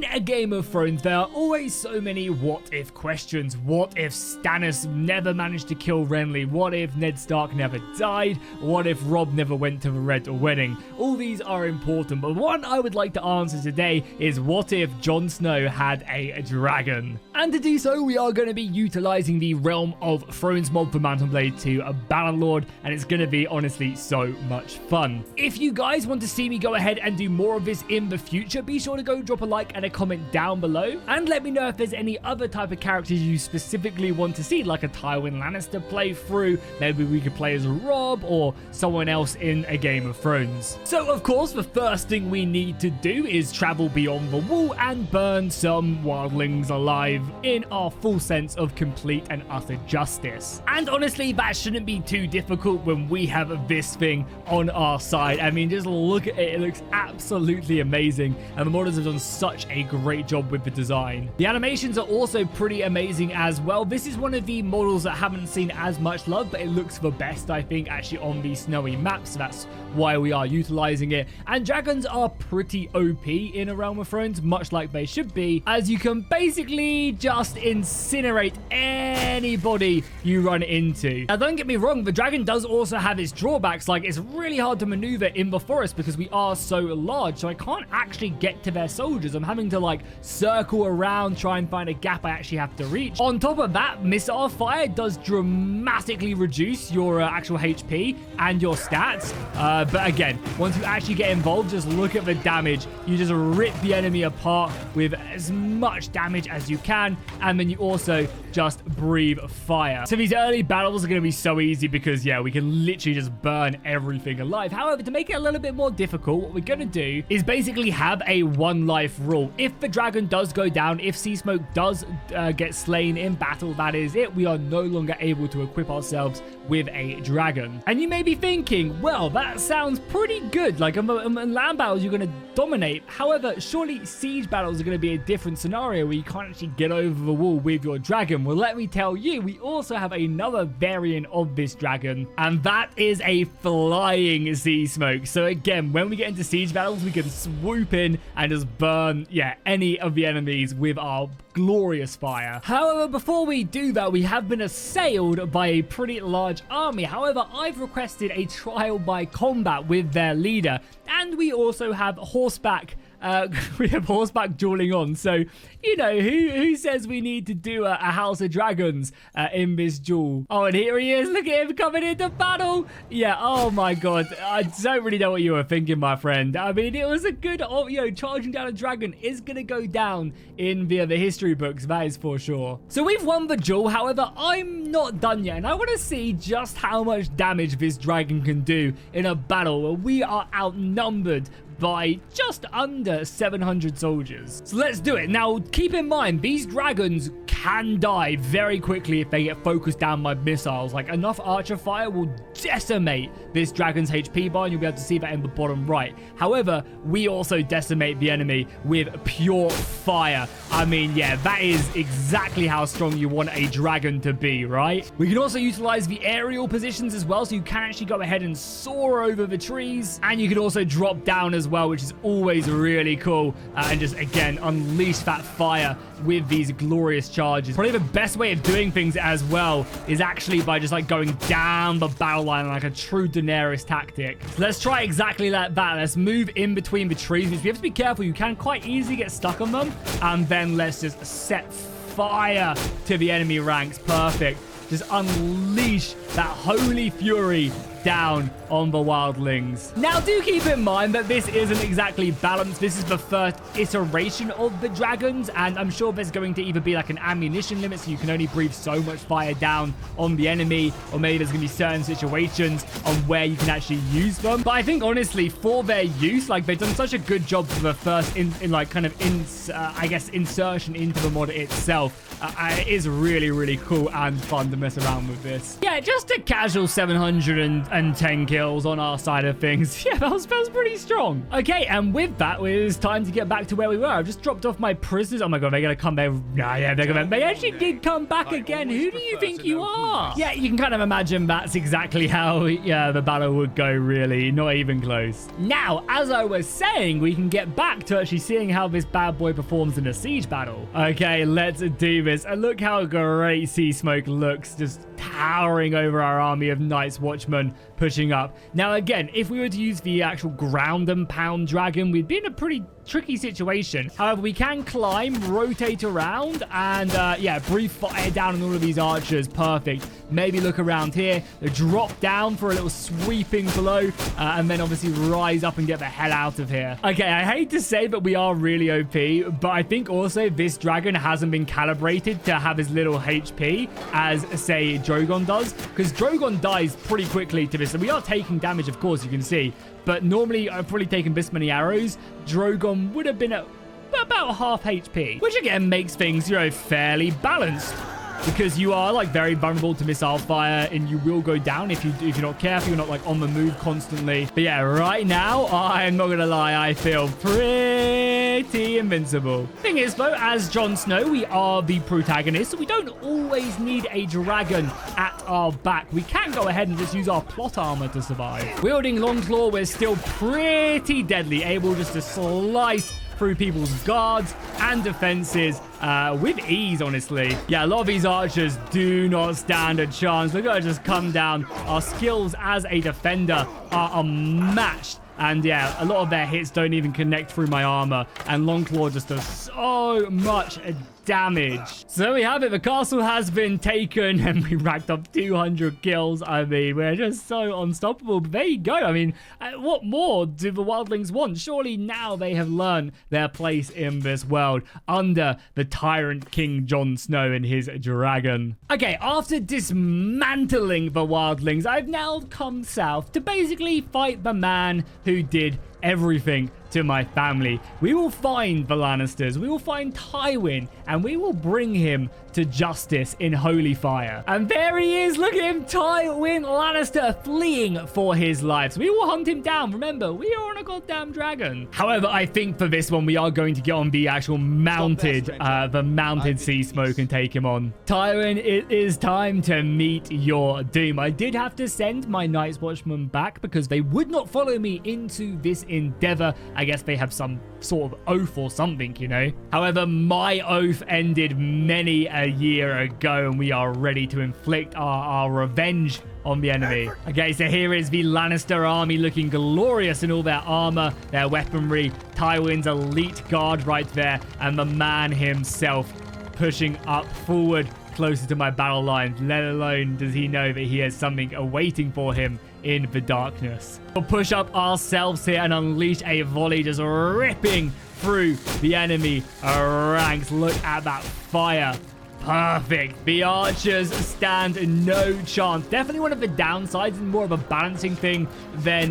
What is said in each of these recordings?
In a Game of Thrones, there are always so many what-if questions. What if Stannis never managed to kill Renly? What if Ned Stark never died? What if Robb never went to the Red Wedding? All these are important, but one I would like to answer today is what if Jon Snow had a dragon? And to do so, we are going to be utilizing the Realm of Thrones mod for Mount and Blade 2 Bannerlord, and it's going to be honestly so much fun. If you guys want to see me go ahead and do more of this in the future, be sure to go drop a like and a comment down below, and let me know if there's any other type of characters you specifically want to see, like a Tywin Lannister playthrough. Maybe we could play as Robb or someone else in a Game of Thrones. So of course, the first thing we need to do is travel beyond the wall and burn some wildlings alive in our full sense of complete and utter justice. And honestly, that shouldn't be too difficult when we have this thing on our side. I mean, just look at it. It looks absolutely amazing, and the modders have done such a great job with the design. The animations are also pretty amazing as well. This is one of the models that haven't seen as much love, but it looks the best, I think, actually on the snowy map, so that's why we are utilizing it. And dragons are pretty OP in A Realm of Thrones, much like they should be, as you can basically just incinerate anybody you run into. Now, don't get me wrong, the dragon does also have its drawbacks, like it's really hard to maneuver in the forest because we are so large, so I can't actually get to their soldiers. I'm having to like circle around, try and find a gap I actually have to reach. On top of that, missile fire does dramatically reduce your actual HP and your stats, but again, once you actually get involved, just look at the damage. You just rip the enemy apart with as much damage as you can, and then you also just breathe fire. So these early battles are going to be so easy because, yeah, we can literally just burn everything alive. However, to make it a little bit more difficult, what we're going to do is basically have a one life rule. If the dragon does go down, if Sea Smoke does get slain in battle, that is it. We are no longer able to equip ourselves with a dragon. And you may be thinking, well, that sounds pretty good. Like in land battles, you're going to dominate. However, surely siege battles are going to be a different scenario where you can't actually get over the wall with your dragon. Well, let me tell you, we also have another variant of this dragon, and that is a flying Sea Smoke. So again, when we get into siege battles, we can swoop in and just burn, yeah, any of the enemies with our glorious fire. However, before we do that, we have been assailed by a pretty large army. However, I've requested a trial by combat with their leader, and we also have horseback dueling on. So, you know, who says we need to do a House of Dragons in this duel? Oh, and here he is. Look at him coming into battle. Yeah, oh my god. I don't really know what you were thinking, my friend. I mean, it was a good, you know, charging down a dragon is going to go down in the history books, that is for sure. So we've won the duel. However, I'm not done yet, and I want to see just how much damage this dragon can do in a battle where we are outnumbered by just under 700 soldiers. So let's do it. Now, keep in mind, these dragons can die very quickly if they get focused down by missiles. Like, enough archer fire will decimate this dragon's HP bar, and you'll be able to see that in the bottom right. However, we also decimate the enemy with pure fire. I mean, yeah, that is exactly how strong you want a dragon to be, right? We can also utilize the aerial positions as well, so you can actually go ahead and soar over the trees, and you can also drop down as well, which is always really cool, and just, again, unleash that fire with these glorious charges. Probably the best way of doing things as well is actually by just like going down the battle line like a true Daenerys tactic. So let's try exactly like that. Let's move in between the trees, which you have to be careful. You can quite easily get stuck on them, and then let's just set fire to the enemy ranks. Perfect. Just unleash that holy fury down on the wildlings. Now, do keep in mind that this isn't exactly balanced. This is the first iteration of the dragons, and I'm sure there's going to either be like an ammunition limit, so you can only breathe so much fire down on the enemy, or maybe there's going to be certain situations on where you can actually use them. But I think, honestly, for their use, like, they've done such a good job for the first, I guess, insertion into the mod itself. It is really, really cool and fun to mess around with this. Yeah, just a casual 700 and and 10 kills on our side of things. Yeah, that was pretty strong. Okay, and with that, it's time to get back to where we were. I've just dropped off my prisoners. Oh my god, they're gonna come back. Nah, yeah, they're gonna. They actually did come back again. Who do you think you are? Yeah, you can kind of imagine that's exactly how the battle would go, really. Not even close. Now, as I was saying, we can get back to actually seeing how this bad boy performs in a siege battle. Okay, let's do this. And look how great Sea Smoke looks, just towering over our army of Night's Watchmen pushing up. Now, again, if we were to use the actual ground and pound dragon, we'd be in a pretty tricky situation. However, we can climb, rotate around, and yeah, breathe fire down on all of these archers. Perfect. Maybe look around here, drop down for a little sweeping blow, and then obviously rise up and get the hell out of here. Okay, I hate to say that we are really OP, but I think also this dragon hasn't been calibrated to have as little HP as, say, Drogon does, because Drogon dies pretty quickly to this, and we are taking damage, of course, you can see. But normally, I've probably taken this many arrows. Drogon would have been at about half HP, which again makes things, you know, fairly balanced. Because you are like very vulnerable to missile fire, and you will go down if you're not careful. You're not like on the move constantly. But yeah, right now, I'm not gonna lie, I feel pretty invincible. Thing is though, as Jon Snow, we are the protagonist, so we don't always need a dragon at our back. We can go ahead and just use our plot armor to survive. Wielding Longclaw, we're still pretty deadly, able just to slice through people's guards and defenses with ease, honestly. Yeah, a lot of these archers do not stand a chance. They're gonna just come down. Our skills as a defender are unmatched. And yeah, a lot of their hits don't even connect through my armor. And Longclaw just does so much damage. So there we have it. The castle has been taken and we racked up 200 kills. I mean, we're just so unstoppable. But there you go. I mean, what more do the wildlings want? Surely now they have learned their place in this world under the tyrant King Jon Snow and his dragon. Okay, after dismantling the wildlings, I've now come south to basically fight the man who did everything to my family. We will find the Lannisters, we will find Tywin, and we will bring him to justice in holy fire. And there he is, look at him, Tywin Lannister, fleeing for his life. So we will hunt him down. Remember, we are on a goddamn dragon. However, I think for this one, we are going to get on the actual mounted, Sea Smoke and take him on. Tywin, it is time to meet your doom. I did have to send my Night's Watchmen back because they would not follow me into this endeavor. I guess they have some sort of oath or something, you know. However, my oath ended many a year ago, and we are ready to inflict our revenge on the enemy. Okay, so here is the Lannister army looking glorious in all their armor, their weaponry, Tywin's elite guard right there, and the man himself pushing up forward closer to my battle lines. Let alone does he know that he has something awaiting for him in the darkness. We'll push up ourselves here and unleash a volley just ripping through the enemy ranks. Look at that fire. Perfect. The archers stand no chance. Definitely one of the downsides and more of a balancing thing than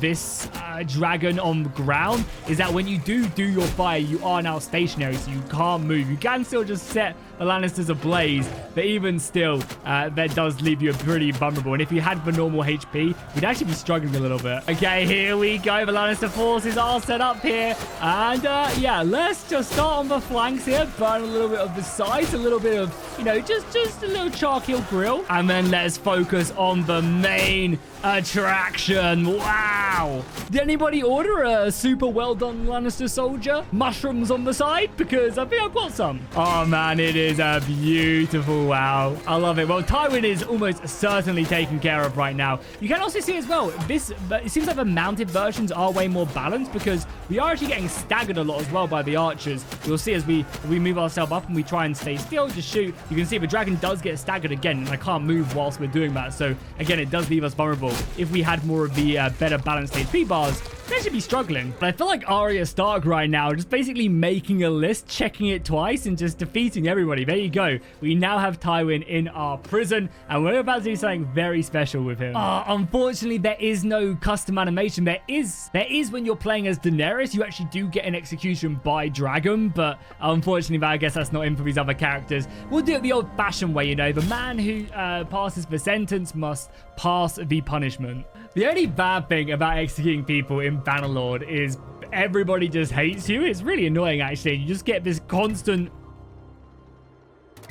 this dragon on the ground is that when you do your fire, you are now stationary, so you can't move. You can still just set the Lannisters ablaze, but even still, that does leave you pretty vulnerable. And if you had the normal HP, we'd actually be struggling a little bit. Okay, here we go. The Lannister forces are set up here. And yeah, let's just start on the flanks here. Burn a little bit of the sides, a little bit of, you know, just a little charcoal grill. And then let's focus on the main attraction. Wow. Did anybody order a super well done Lannister soldier? Mushrooms on the side? Because I think I've got some. Oh man, it is a beautiful wow. I love it. Well, Tywin is almost certainly taken care of right now. You can also see as well, it seems like the mounted versions are way more balanced because we are actually getting staggered a lot as well by the archers. You'll see as we move ourselves up and we try and stay still, just shoot. You can see the dragon does get staggered again, and I can't move whilst we're doing that. So again, it does leave us vulnerable. If we had more of the better balanced HP bars, they should be struggling. But I feel like Arya Stark right now, just basically making a list, checking it twice, and just defeating everybody. There you go. We now have Tywin in our prison, and we're about to do something very special with him. Unfortunately, there is no custom animation. There is when you're playing as Daenerys, you actually do get an execution by dragon, but unfortunately, I guess that's not in for these other characters. We'll do it the old-fashioned way, you know. The man who passes the sentence must pass the punishment. The only bad thing about executing people in Bannerlord is everybody just hates you. It's really annoying, actually. You just get this constant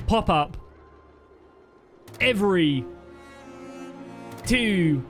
pop-up every 2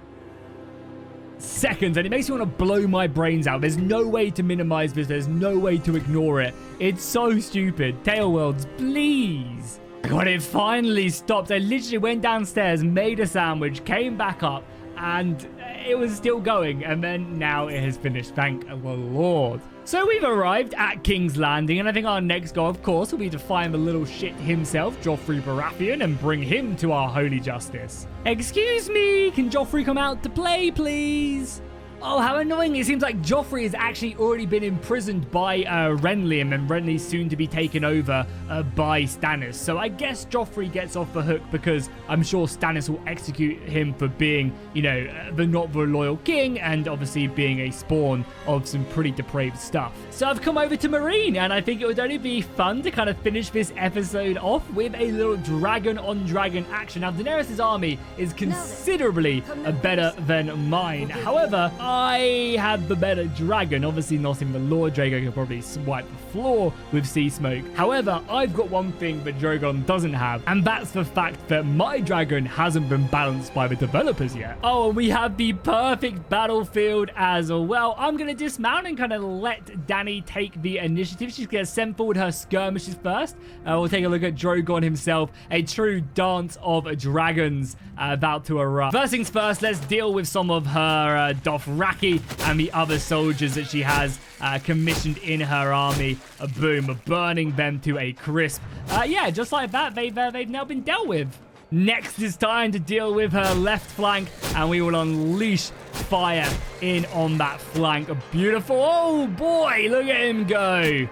seconds, and it makes me want to blow my brains out. There's no way to minimize this. There's no way to ignore it. It's so stupid. Tail Worlds, please. God, it finally stopped. I literally went downstairs, made a sandwich, came back up, and it was still going, and then now it has finished. Thank the Lord. So we've arrived at King's Landing, and I think our next goal, of course, will be to find the little shit himself, Joffrey Baratheon, and bring him to our holy justice. Excuse me, can Joffrey come out to play, please? Oh, how annoying. It seems like Joffrey has actually already been imprisoned by Renly, and then Renly's soon to be taken over by Stannis. So I guess Joffrey gets off the hook because I'm sure Stannis will execute him for being, you know, the not the loyal king, and obviously being a spawn of some pretty depraved stuff. So I've come over to Marine, and I think it would only be fun to kind of finish this episode off with a little dragon-on-dragon action. Now, Daenerys' army is considerably better than mine. However, I have the better dragon. Obviously not in the Lord. Drogon can probably swipe the floor with sea smoke. However, I've got one thing that Drogon doesn't have, and that's the fact that my dragon hasn't been balanced by the developers yet. Oh, and we have the perfect battlefield as well. I'm going to dismount and kind of let Dany take the initiative. She's going to send forward her skirmishes first. We'll take a look at Drogon himself. A true dance of dragons about to erupt. First things first, let's deal with some of her Dothraki and the other soldiers that she has commissioned in her army. Boom, burning them to a crisp. Yeah, just like that, they've now been dealt with. Next is time to deal with her left flank, and we will unleash fire in on that flank. Beautiful. Oh boy, look at him go.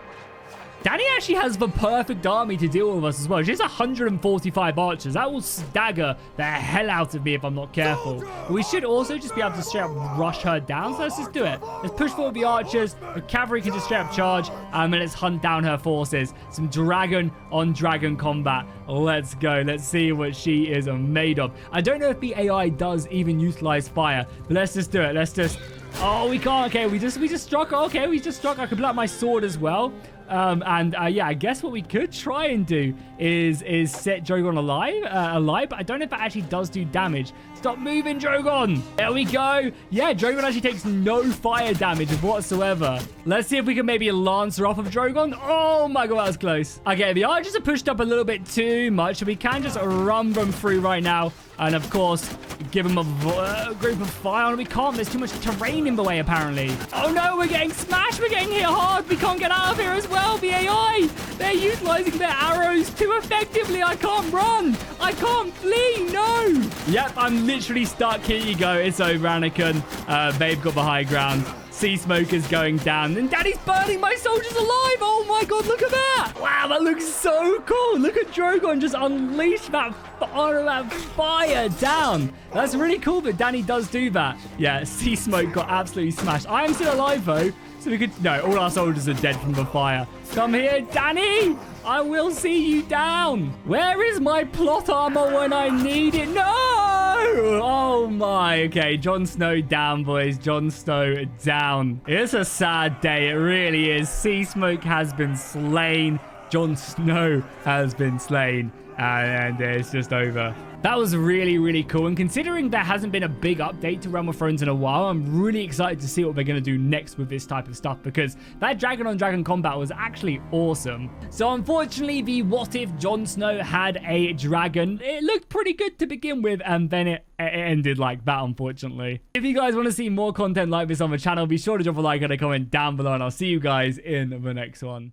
Dany actually has the perfect army to deal with us as well. She has 145 archers. That will stagger the hell out of me if I'm not careful. But we should also just be able to straight up rush her down. So let's just do it. Let's push forward the archers. The cavalry can just straight up charge. And let's hunt down her forces. Some dragon-on-dragon combat. Let's go. Let's see what she is made of. I don't know if the AI does even utilize fire. But let's just do it. Let's just... Oh, we can't. Okay, we just struck. Okay, we just struck. I could pull out my sword as well. Yeah, I guess what we could try and do is set Drogon alive, but I don't know if that actually does do damage. Stop moving, Drogon. There we go. Yeah, Drogon actually takes no fire damage whatsoever. Let's see if we can maybe lance her off of Drogon. Oh my god, that was close. Okay, the archers are pushed up a little bit too much, so we can just run them through right now. And of course, give them a group of fire. And we can't. There's too much terrain in the way, apparently. Oh no, we're getting smashed. We're getting hit hard. We can't get out of here as well. The AI, they're utilizing their arrows too effectively. I can't run. I can't flee. No. Yep, I'm literally stuck. Here you go. It's over, Anakin. They've got the high ground. Sea smoke is going down, and Daddy's burning my soldiers alive. Oh my god, look at that. Wow, that looks so cool. Look at Drogon just unleash that fire down. That's really cool that Dany does do that. Yeah, sea smoke got absolutely smashed. I am still alive though, so we could... No, all our soldiers are dead from the fire. Come here, Dany. I will see you down. Where is my plot armor when I need it? No! Oh my. Okay, Jon Snow down, boys. Jon Snow down. It's a sad day. It really is. Sea smoke has been slain. Jon Snow has been slain. And it's just over. That was really, really cool. And considering there hasn't been a big update to Realm of Thrones in a while, I'm really excited to see what they're going to do next with this type of stuff, because that dragon-on-dragon combat was actually awesome. So unfortunately, the what if Jon Snow had a dragon, it looked pretty good to begin with, and then it ended like that, unfortunately. If you guys want to see more content like this on the channel, be sure to drop a like and a comment down below, and I'll see you guys in the next one.